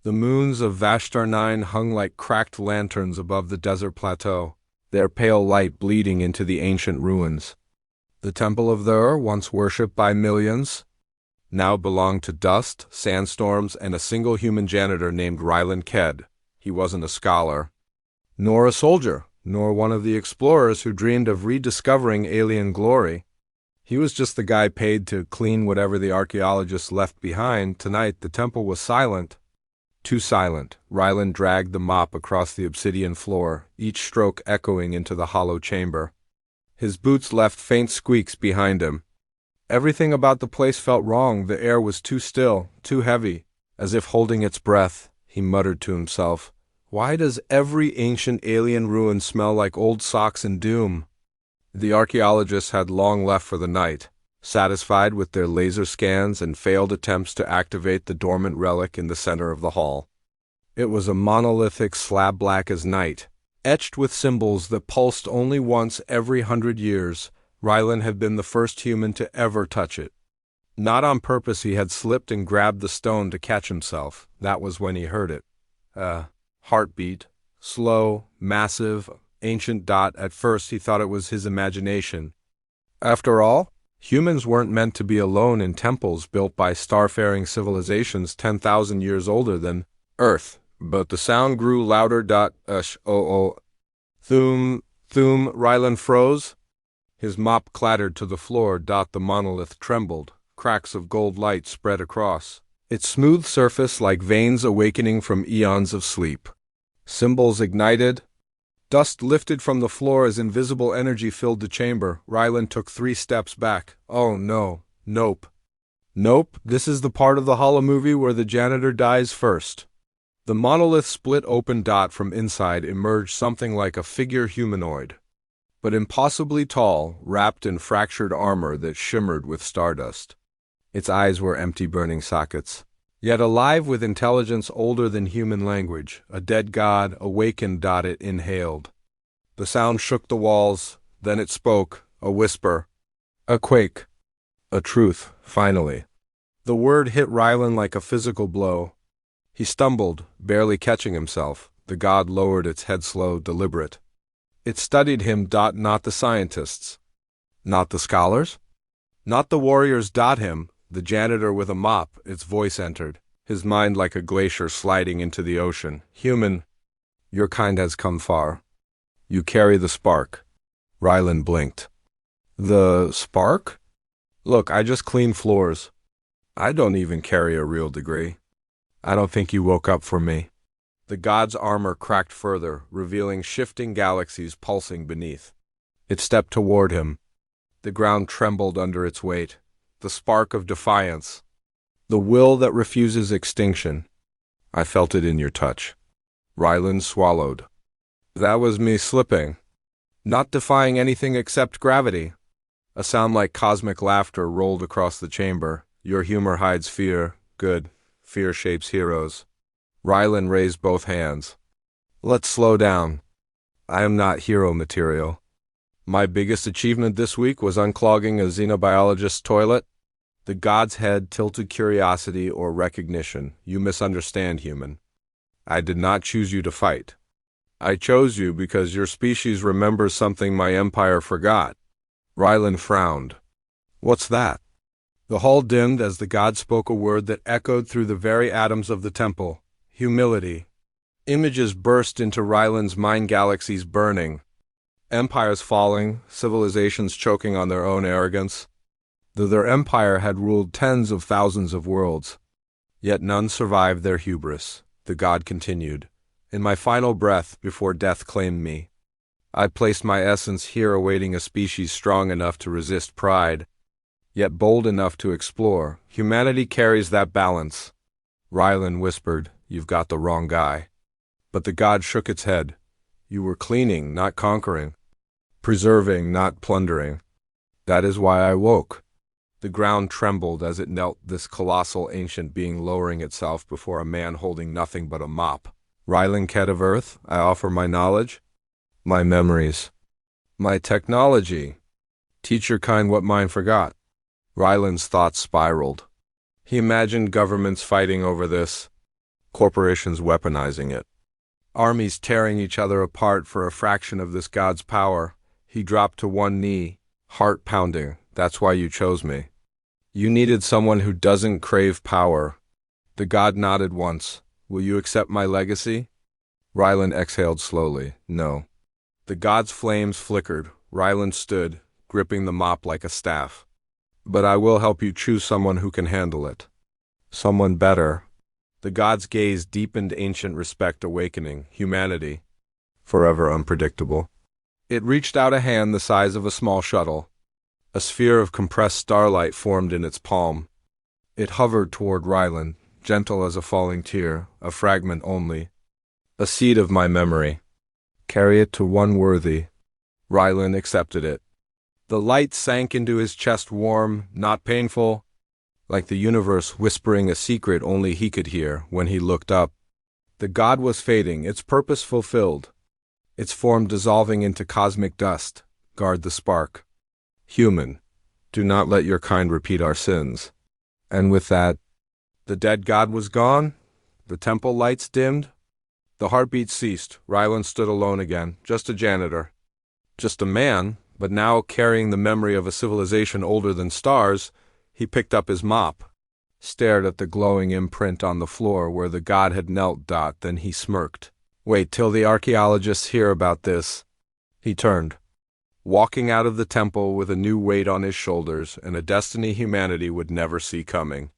The moons of Vashtar-9 hung like cracked lanterns above the desert plateau, their pale light bleeding into the ancient ruins. The temple of Ur, once worshipped by millions, now belonged to dust, sandstorms, and a single human janitor named Ryland Ked. He wasn't a scholar, nor a soldier, nor one of the explorers who dreamed of rediscovering alien glory. He was just the guy paid to clean whatever the archaeologists left behind. Tonight, the temple was silent. Too silent. Ryland dragged the mop across the obsidian floor, each stroke echoing into the hollow chamber. His boots left faint squeaks behind him. Everything about the place felt wrong. The air was too still, too heavy, as if holding its breath. He muttered to himself, "Why does every ancient alien ruin smell like old socks and doom?" The archaeologists had long left for the night, satisfied with their laser scans and failed attempts to activate the dormant relic in the center of the hall. It was a monolithic slab black as night, etched with symbols that pulsed only once every 100 years. Ryland had been the first human to ever touch it. Not on purpose, he had slipped and grabbed the stone to catch himself. That was when he heard it. Heartbeat. Slow, massive, ancient dot. At first he thought it was his imagination. After all, humans weren't meant to be alone in temples built by starfaring civilizations 10,000 years older than Earth. But the sound grew louder. Thum, thum. Ryland froze. His mop clattered to the floor. The monolith trembled. Cracks of gold light spread across its smooth surface like veins awakening from eons of sleep. Symbols ignited. Dust lifted from the floor as invisible energy filled the chamber. Ryland took 3 steps back. Oh no. Nope. Nope, this is the part of the hollow movie where the janitor dies first. The monolith split open. From inside emerged something like a figure humanoid, but impossibly tall, wrapped in fractured armor that shimmered with stardust. Its eyes were empty burning sockets, yet alive with intelligence older than human language. A dead god, awakened. It inhaled. The sound shook the walls, then it spoke, a whisper, a quake, a truth, finally. The word hit Ryland like a physical blow. He stumbled, barely catching himself. The god lowered its head slow, deliberate. It studied him. Not the scientists. Not the scholars. Not the warriors. Him, the janitor with a mop. Its voice entered, his mind like a glacier sliding into the ocean. Human, your kind has come far. You carry the spark. Ryland blinked. The spark? Look, I just clean floors. I don't even carry a real degree. I don't think you woke up for me. The god's armor cracked further, revealing shifting galaxies pulsing beneath. It stepped toward him. The ground trembled under its weight. The spark of defiance. The will that refuses extinction. I felt it in your touch. Ryland swallowed. That was me slipping. Not defying anything except gravity. A sound like cosmic laughter rolled across the chamber. Your humor hides fear. Good. Fear shapes heroes. Ryland raised both hands. Let's slow down. I am not hero material. My biggest achievement this week was unclogging a xenobiologist's toilet. The god's head tilted curiosity or recognition. You misunderstand, human. I did not choose you to fight. I chose you because your species remembers something my empire forgot. Ryland frowned. What's that? The hall dimmed as the god spoke a word that echoed through the very atoms of the temple. Humility. Images burst into Ryland's mind, galaxies burning. Empires falling, civilizations choking on their own arrogance. Though their empire had ruled tens of thousands of worlds, yet none survived their hubris. The god continued. In my final breath, before death claimed me, I placed my essence here awaiting a species strong enough to resist pride, yet bold enough to explore. Humanity carries that balance. Ryland whispered, You've got the wrong guy. But the god shook its head. You were cleaning, not conquering. Preserving, not plundering. That is why I woke. The ground trembled as it knelt, this colossal ancient being lowering itself before a man holding nothing but a mop. Ryland Ked of Earth, I offer my knowledge, my memories, my technology. Teach your kind what mine forgot. Ryland's thoughts spiraled. He imagined governments fighting over this, corporations weaponizing it. Armies tearing each other apart for a fraction of this god's power. He dropped to one knee, heart pounding. That's why you chose me. You needed someone who doesn't crave power. The god nodded once. Will you accept my legacy? Ryland exhaled slowly. No. The god's flames flickered. Ryland stood, gripping the mop like a staff. But I will help you choose someone who can handle it. Someone better. The god's gaze deepened, ancient respect awakening, humanity, forever unpredictable. It reached out a hand the size of a small shuttle. A sphere of compressed starlight formed in its palm. It hovered toward Ryland, gentle as a falling tear, a fragment only. A seed of my memory. Carry it to one worthy. Ryland accepted it. The light sank into his chest, warm, not painful, like the universe whispering a secret only he could hear. When he looked up, the god was fading, its purpose fulfilled, its form dissolving into cosmic dust. Guard the spark. Human, do not let your kind repeat our sins. And with that, the dead god was gone, the temple lights dimmed, the heartbeat ceased. Ryland stood alone again, just a janitor, just a man, but now carrying the memory of a civilization older than stars. He picked up his mop, stared at the glowing imprint on the floor where the god had knelt. Then he smirked. Wait till the archaeologists hear about this. He turned, walking out of the temple with a new weight on his shoulders and a destiny humanity would never see coming.